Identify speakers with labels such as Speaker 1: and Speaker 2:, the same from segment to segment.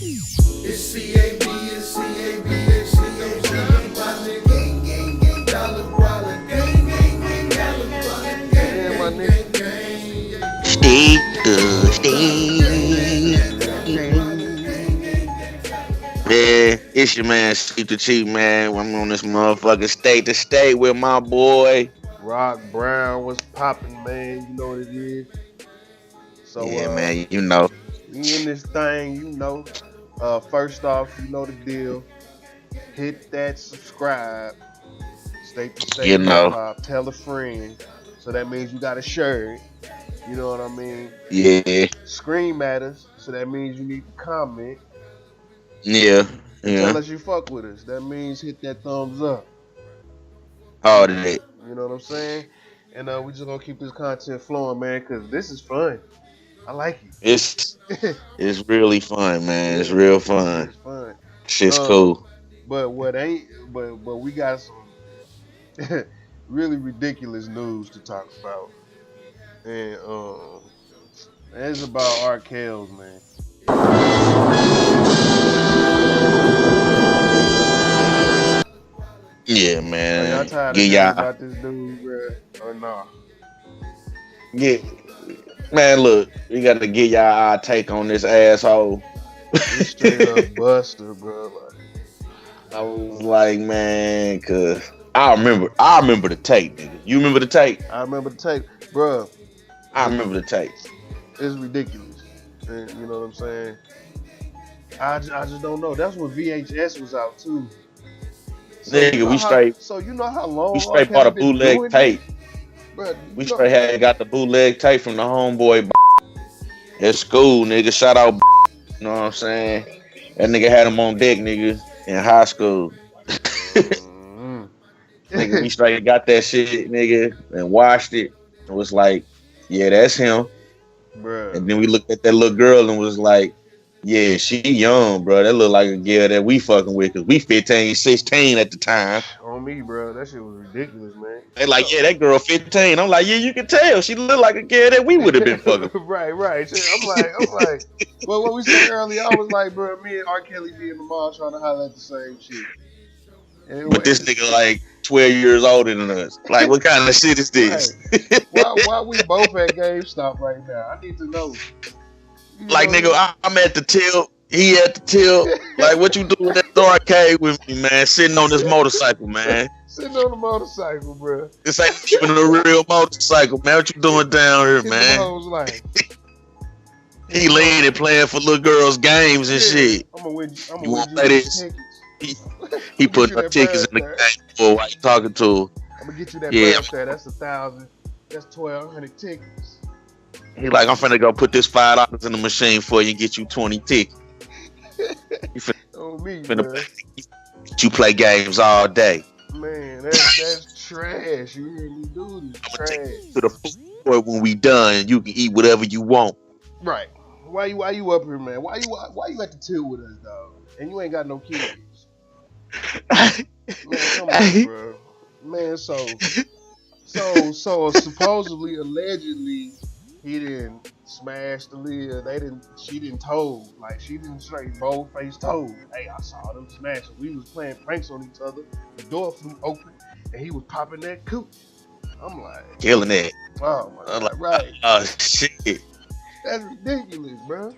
Speaker 1: It's C-A-B, it's C-A-B, it's C-O-Z. My nigga, gang, gang, gang, dollar, dollar, gang, gang, gang, dollar, dollar, gang,
Speaker 2: My
Speaker 1: gang,
Speaker 2: nigga.
Speaker 1: gang, gang.
Speaker 3: Stay good, stay. Yeah, it's your man, Sleep the Cheap Man. I'm on this motherfucking state to state with my boy.
Speaker 2: Rock Brown was popping, man. You know what it is. So
Speaker 3: Yeah, man, you know.
Speaker 2: we in this thing, you know. First off, you know the deal. Hit that subscribe. State to
Speaker 3: You
Speaker 2: state hip
Speaker 3: know.
Speaker 2: hop. Tell a friend. So that means you got to share it. You know what I mean?
Speaker 3: Yeah,
Speaker 2: Screen matters. So that means you need to comment
Speaker 3: yeah,
Speaker 2: and tell
Speaker 3: yeah.
Speaker 2: us you fuck with us. That means hit that thumbs up.
Speaker 3: All that.
Speaker 2: You know what I'm saying? And we just gonna keep this content flowing, man, cause this is fun. I like
Speaker 3: It's
Speaker 2: it.
Speaker 3: it's really fun, man. It's
Speaker 2: Yeah,
Speaker 3: real
Speaker 2: this shit
Speaker 3: fun.
Speaker 2: is fun.
Speaker 3: Shit's
Speaker 2: Uh,
Speaker 3: cool.
Speaker 2: but what ain't? But we got some really ridiculous news to talk about, and it's about R. Kelly's, man.
Speaker 3: Yeah,
Speaker 2: Are y'all
Speaker 3: man.
Speaker 2: tired of
Speaker 3: Get
Speaker 2: hearing
Speaker 3: y'all.
Speaker 2: about this dude, bro? Or nah?
Speaker 3: Get man. Look, we got to get y'all our take on this asshole.
Speaker 2: This straight up Buster, bro. Like,
Speaker 3: I was like, man, cause I remember the tape, nigga. You remember the tape?
Speaker 2: I remember the tape, bro.
Speaker 3: I remember the tape.
Speaker 2: It's ridiculous. And, you know what I'm saying? I just don't know. That's when VHS was out too. So
Speaker 3: Nigga,
Speaker 2: you know
Speaker 3: we
Speaker 2: how,
Speaker 3: straight
Speaker 2: so you know how long
Speaker 3: we
Speaker 2: R.
Speaker 3: straight bought
Speaker 2: Kelly
Speaker 3: a
Speaker 2: been
Speaker 3: bootleg
Speaker 2: doing
Speaker 3: tape.
Speaker 2: this, bro?
Speaker 3: We
Speaker 2: You know,
Speaker 3: straight had got the bootleg tape from the homeboy at school, nigga. Shout out, you know what I'm saying? That nigga had him on deck, nigga, in high school.
Speaker 2: mm-hmm.
Speaker 3: Nigga, we straight got that shit, nigga, and watched it. It was like, yeah, that's him.
Speaker 2: Bro,
Speaker 3: And then we looked at that little girl and was like, yeah, she young, bro. That look like a girl that we fucking with, cause we 15, 16 at the time.
Speaker 2: on me, bro. That shit was ridiculous, man.
Speaker 3: They like,
Speaker 2: So,
Speaker 3: yeah, that girl 15. I'm like, yeah, you can tell. She look like a girl that we would have been fucking.
Speaker 2: right. Shit, I'm like, well, what we said earlier, I was like, bro, me and R. Kelly be in the mall trying to holler at the same shit. And
Speaker 3: But this nigga like 12 years older than us. Like, what kind of shit is this?
Speaker 2: right. Why we both at GameStop right now? I need to know. You
Speaker 3: Like,
Speaker 2: know
Speaker 3: nigga, I'm at the tilt. He at the tilt. Like, what you doing at the arcade with me, man? Sitting on this motorcycle, man.
Speaker 2: Sitting on the motorcycle, bro.
Speaker 3: This ain't even a real motorcycle, man. What you doing down here,
Speaker 2: Hit
Speaker 3: man?
Speaker 2: the hoes like,
Speaker 3: He leaning, playing for little girls' games and shit.
Speaker 2: I'm gonna win
Speaker 3: You
Speaker 2: you
Speaker 3: want
Speaker 2: some
Speaker 3: to play this?
Speaker 2: tickets.
Speaker 3: He
Speaker 2: Get
Speaker 3: put
Speaker 2: you
Speaker 3: her
Speaker 2: that
Speaker 3: tickets in the
Speaker 2: bird,
Speaker 3: game for while you talking to her.
Speaker 2: I'm gonna get you that
Speaker 3: Yeah.
Speaker 2: bird there. That's 1,000. That's 1,200 tickets.
Speaker 3: He like, I'm finna go put this $5 in the machine for you and get you 20 tickets. You
Speaker 2: On me,
Speaker 3: finna
Speaker 2: bro.
Speaker 3: you play games all day.
Speaker 2: Man, that's trash. You hear me, dude? It's
Speaker 3: I'ma take
Speaker 2: trash.
Speaker 3: you to the food court when we done. You can eat whatever you want.
Speaker 2: Right. Why you up here, man? Why you at the till with us, dog? And you ain't got no kids. Man, come on, bro. Man, so supposedly, allegedly, he didn't smash the lid. She didn't told. Like, she didn't straight bold face told. Hey, I saw them smash. We was playing pranks on each other. The door flew open, and he was popping that cooch. I'm like,
Speaker 3: Killing it.
Speaker 2: oh my
Speaker 3: I'm
Speaker 2: god,
Speaker 3: like,
Speaker 2: right?
Speaker 3: oh shit.
Speaker 2: That's ridiculous, bro.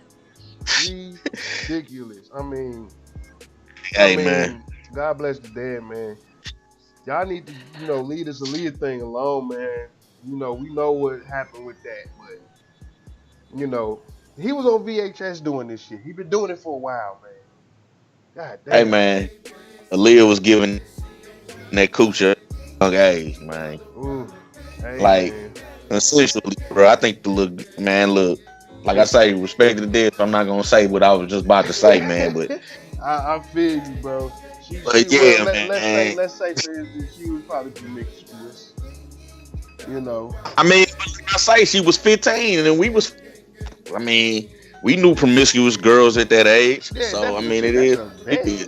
Speaker 2: Ridiculous. I mean,
Speaker 3: Hey man.
Speaker 2: God bless the dead, man. Y'all need to, leave this Aaliyah thing alone, man. We know what happened with that, but he was on VHS doing this shit. He been doing it for a while, man. God
Speaker 3: Hey
Speaker 2: damn.
Speaker 3: man. Aaliyah was giving that coochie at a young age, man.
Speaker 2: Ooh. Hey,
Speaker 3: Like,
Speaker 2: man.
Speaker 3: essentially, bro, I think look, like I say, respect to the dead, so I'm not gonna say what I was just about to say, man, but
Speaker 2: I feel you, bro.
Speaker 3: But yeah, man.
Speaker 2: Let's say for instance, she was probably promiscuous.
Speaker 3: I mean, like I say, she was 15 and we knew promiscuous girls at that age.
Speaker 2: Yeah,
Speaker 3: So I mean,
Speaker 2: You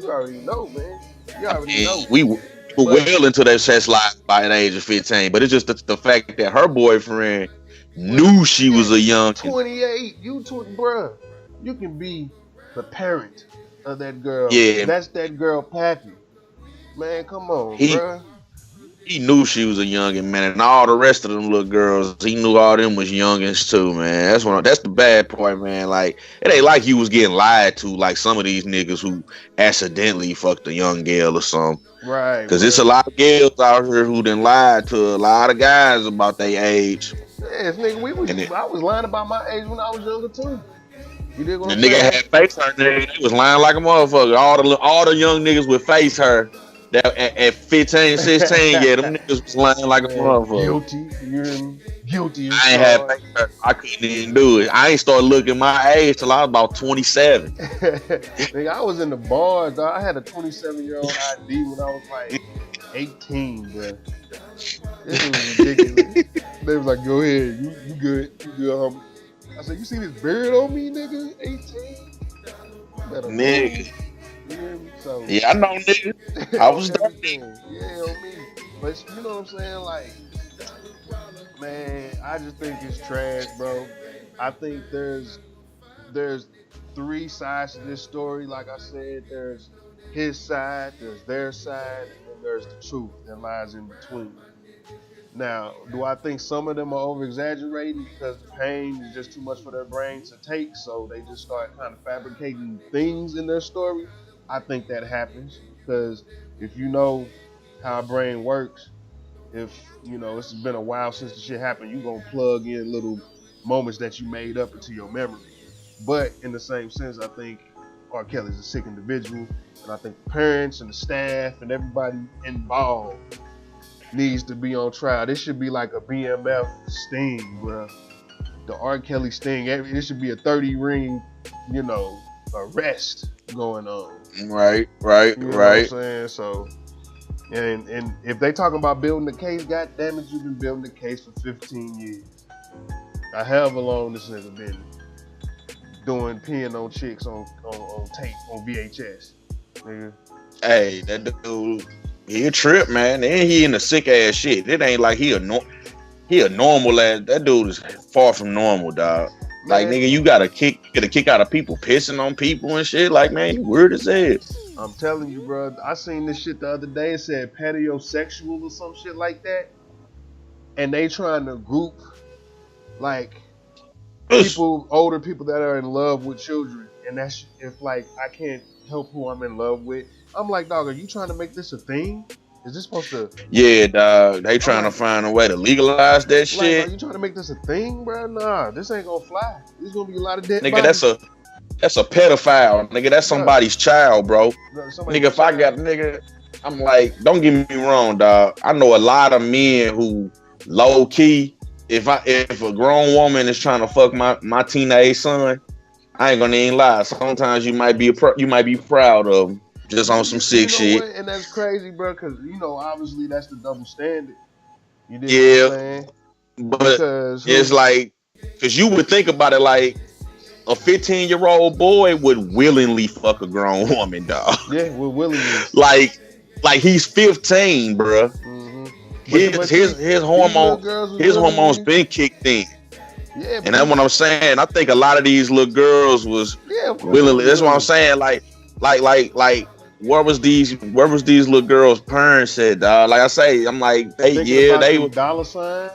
Speaker 2: already know, man. You already know.
Speaker 3: we were well into that sex life by the age of 15, but it's just the fact that her boyfriend knew she was a young
Speaker 2: 28. Bruh. You can be the parent of that girl.
Speaker 3: Yeah,
Speaker 2: That's that girl Pappy. Man, come on,
Speaker 3: he
Speaker 2: bruh.
Speaker 3: he knew she was a youngin', man, and all the rest of them little girls, he knew all them was youngins too, man. That's the bad part, man. Like it ain't like you was getting lied to, like some of these niggas who accidentally fucked a young girl or something.
Speaker 2: Right,
Speaker 3: Cause it's a
Speaker 2: bruh.
Speaker 3: lot of girls out here who done lied to a lot of guys about their age,
Speaker 2: Yes, nigga,
Speaker 3: and it,
Speaker 2: I was lying about my age when I was younger too. You dig what
Speaker 3: the
Speaker 2: I'm
Speaker 3: nigga
Speaker 2: saying?
Speaker 3: had face her, nigga. They was lying like a motherfucker. All the young niggas with face her that at 15, 16, yeah, them niggas was lying like a
Speaker 2: Man,
Speaker 3: motherfucker.
Speaker 2: guilty. You hear me? Guilty as
Speaker 3: I ain't had
Speaker 2: charged.
Speaker 3: face her. I couldn't even do it. I ain't started looking my age till I was about 27.
Speaker 2: Nigga, I was in the bars, dog. I had a 27-year-old ID when I was like 18, bro. This was ridiculous. They was like, go ahead, you good, you good, homie. I said, you see this beard on me, nigga? 18? Better move.
Speaker 3: Nigga.
Speaker 2: You hear me? So,
Speaker 3: Yeah, I know, nigga. I
Speaker 2: on
Speaker 3: was dirty.
Speaker 2: everything. Yeah, on me. But you know what I'm saying? Like, man, I just think it's trash, bro. I think there's three sides to this story. Like I said, there's his side, there's their side, and then there's the truth that lies in between. Now, do I think some of them are over exaggerating because the pain is just too much for their brain to take, so they just start kind of fabricating things in their story? I think that happens because if you know how a brain works, if you know it's been a while since the shit happened, you gonna plug in little moments that you made up into your memory. But in the same sense, I think R. Kelly's a sick individual, and I think the parents and the staff and everybody involved needs to be on trial. This should be like a BMF sting, bro. The R. Kelly sting. It should be a 30 ring, you know, arrest going on.
Speaker 3: Right.
Speaker 2: You know what I'm saying? So, and if they talking about building the case, god damn it, you've been building the case for 15 years. However long this nigga been doing peeing on chicks on tape on VHS, nigga.
Speaker 3: Hey, that dude, he a trip, man. And he in a sick ass shit. It ain't like he a normal ass. That dude is far from normal, dog. Like, nigga, you get a kick out of people pissing on people and shit. Like, man, you weird as hell.
Speaker 2: I'm telling you, bro. I seen this shit the other day. It said patiosexual or some shit like that, and they trying to group like older people that are in love with children, and that's if like I can't help who I'm in love with. I'm like, dog, are you trying to make this a thing? Is this supposed to?
Speaker 3: Yeah, dog. They trying to find a way to legalize that shit.
Speaker 2: Like, are you trying to make this a thing, bro? Nah, this ain't gonna fly. There's gonna be a lot of dead
Speaker 3: Nigga,
Speaker 2: bodies.
Speaker 3: that's a pedophile. Nigga, that's somebody's child, bro. Nigga, if I got nigga, I'm like, don't get me wrong, dog. I know a lot of men who low key. If a grown woman is trying to fuck my teenage son, I ain't gonna even lie. Sometimes you might be proud of him just on some sick shit.
Speaker 2: What? And that's crazy, bro. Because obviously that's the double standard. You did
Speaker 3: what I'm
Speaker 2: saying?
Speaker 3: But it's like, because you would think about it like a 15-year-old boy would willingly fuck a grown woman, dog.
Speaker 2: Yeah, we're willingly.
Speaker 3: like he's 15, bro. Mm-hmm. His hormones been kicked in. Yeah, and that's what I'm saying. I think a lot of these little girls was willingly. That's what I'm saying. Like, where was these little girls' parents at, dog? Like I say, I'm like, they were
Speaker 2: dollar sign.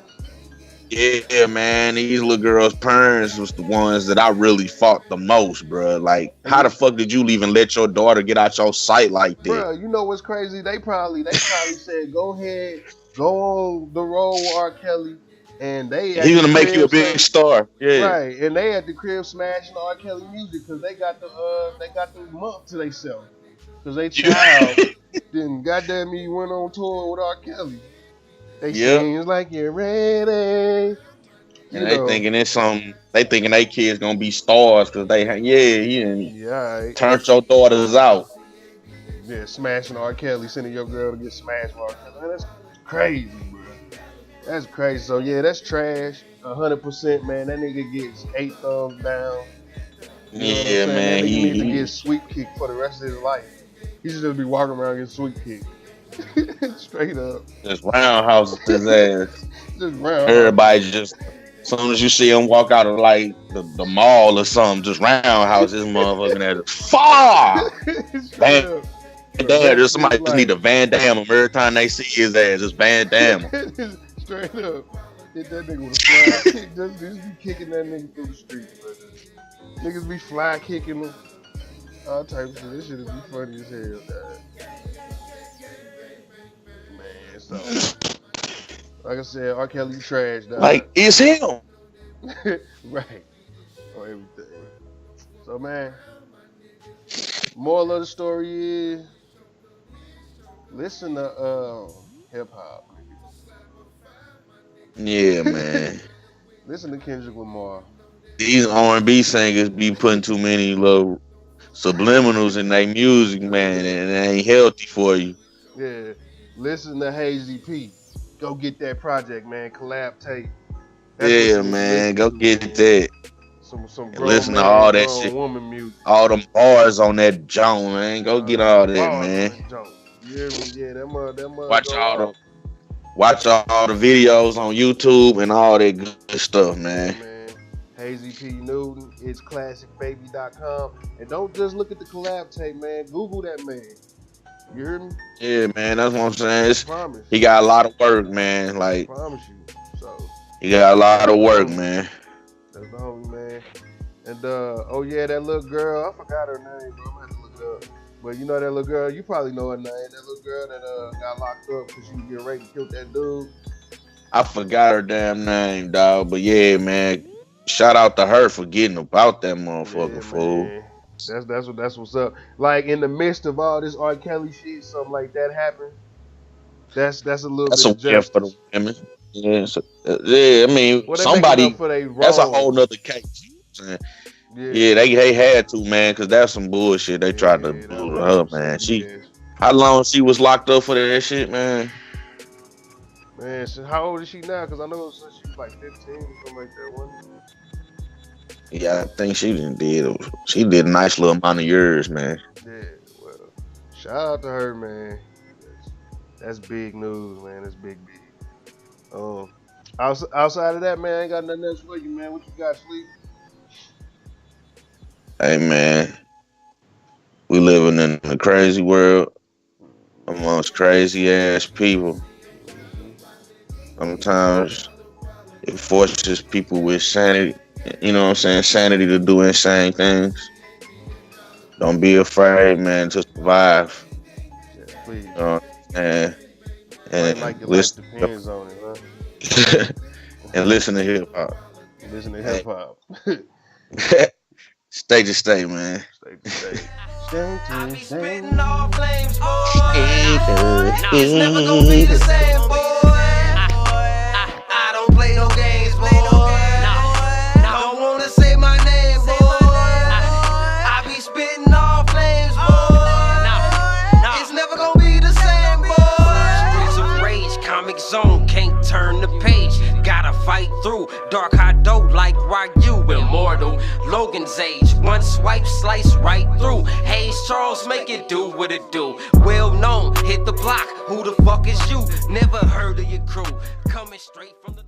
Speaker 3: Yeah, man, these little girls' parents was the ones that I really fought the most, bro. Like, how the fuck did you even let your daughter get out your sight like that?
Speaker 2: Bro, you know what's crazy? They probably said, go ahead, go on the road with R. Kelly, and
Speaker 3: he's gonna make you a big star. Yeah,
Speaker 2: right. And they at the crib smashing R. Kelly music because they got the month to themselves because they child then goddamn me went on tour with R. Kelly. They sing like you're ready.
Speaker 3: And they thinking it's something. They thinking they kids gonna be stars because they turned your daughters out.
Speaker 2: Yeah, smashing R. Kelly, sending your girl to get smashed by R. Kelly. Man, that's crazy, bro. That's crazy. So yeah, that's trash. 100%, man. That nigga gets 8 thumbs down.
Speaker 3: Yeah, man.
Speaker 2: That nigga needs to get sweet kicked for the rest of his life. He should just be walking around getting sweet kicked. Straight up.
Speaker 3: Just roundhouse his ass.
Speaker 2: Just roundhouse.
Speaker 3: Everybody just Soon as you see him walk out of like the mall or something, just roundhouse this motherfucking at it. Far! Van Dam, just somebody just need a Van Dam him every time they see his ass. Just Van Dam him.
Speaker 2: Straight up. Hit that nigga with a fly kick. Just be kicking that nigga through the street. Niggas be fly kicking him. All types of shit. This shit would be funny as hell, man. So, like I said, R. Kelly trash, dog.
Speaker 3: Like, it's him.
Speaker 2: Right. On everything. So, man, moral of the story is listen to hip hop.
Speaker 3: Yeah, man.
Speaker 2: Listen to Kendrick Lamar.
Speaker 3: These R&B singers be putting too many little subliminals in their music, man, and it ain't healthy for you.
Speaker 2: Yeah. Listen to Hazy P. Go get that project, man. Collab tape.
Speaker 3: Yeah, man. Go get that.
Speaker 2: Some
Speaker 3: listen to all that shit.
Speaker 2: Woman music.
Speaker 3: All them bars on that joint, man. Go get all that, man.
Speaker 2: Yeah, that mother.
Speaker 3: Watch all the videos on YouTube and all that good stuff, man.
Speaker 2: Hazy P. Newton, it's classicbaby.com. And don't just look at the collab tape, man. Google that man. You hear me?
Speaker 3: Yeah, man, that's what I'm saying. He got a lot of work, man. Like,
Speaker 2: I promise you. So
Speaker 3: he got a lot of work, man.
Speaker 2: That's the homie, man. And oh yeah, that little girl, I forgot her name, bro. I'm gonna have to look it up. But you know that little girl, you probably know her name. That little girl that got locked up because she was getting raped and killed that dude. I
Speaker 3: forgot her damn name, dog. But yeah, man. Shout out to her for getting about that motherfucker, fool.
Speaker 2: Man. That's what's up. Like in the midst of all this R. Kelly shit, something like that happened. That's a little bit of justice
Speaker 3: for the women. Yeah, yeah. I mean, somebody. That's a whole nother case. You know yeah, they had to, man, because that's some bullshit. They tried to do her, man. How long she was locked up for that shit, man?
Speaker 2: Man, so how old is she now? Because I know she was like 15 or something like that, wasn't it?
Speaker 3: Yeah, I think she did a nice little amount of years, man.
Speaker 2: Yeah, well, shout out to her, man. That's big news, man. That's big. Outside of that, man, I ain't got nothing else for you, man. What you got, Sleep?
Speaker 3: Hey, man. We living in a crazy world amongst crazy ass people. Sometimes it forces people with sanity. You know what I'm saying? Sanity to do insane things. Don't be afraid, man, to survive.
Speaker 2: Yeah, please.
Speaker 3: And
Speaker 2: like your life depends on it, huh?
Speaker 3: And listen to hip hop.
Speaker 2: Listen to hip hop.
Speaker 3: State to state, man.
Speaker 2: State to state.
Speaker 4: I be spitting all flames, boy. Now it's never gonna be the same, boy. I don't play no games, boy. Don't wanna say my name, boy. I be spitting all flames, boy. It's never gonna be the same, boy. Streets of rage, comic zone, can't turn the page. Gotta fight through dark hot dough like Ryu, immortal. Logan's age, one swipe slice right through. Hayes Charles, make it do what it do. Well known, hit the block. Who the fuck is you? Never heard of your crew. Coming straight from the